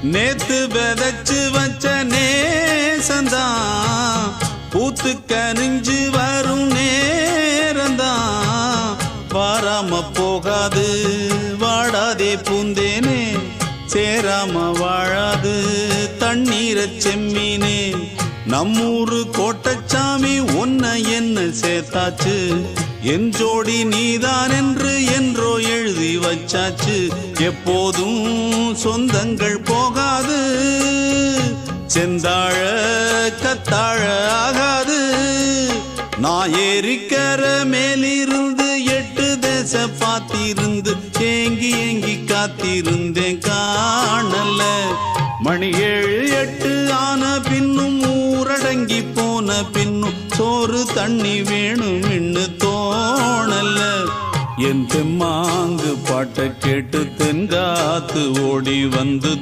நேத்து விதைச்சு வச்ச நேசந்தான் பூத்து கனிஞ்சு வரும் நேரந்தான். வாராம போகாது வாடாதே பூந்தேனே, சேராம வாழாது தண்ணீரை செம்மீனே. நம்மூரு கோட்டச்சாமி உன்னை என்ன சேர்த்தாச்சு, என் ஜோடி நீதான் என்று என்றோ எழுதி வச்சாச்சு. எப்போதும் சொந்தங்கள் போகாது, செந்தாழ கத்தாழ ஆகாது. நான் ஏறிக்கர மேலிருந்து 8 தேச பார்த்திருந்து ஏங்கி ஏங்கி காத்திருந்தேன் காணல. மணி 7 8 ஆன பின்னும் ஊரடங்கி போன பின்னும் சோறு தண்ணி வேணும் இன்னு தோணல. என் தெம்மாங்கு பாட்டை கேட்டு தென்காத்து ஓடி வந்து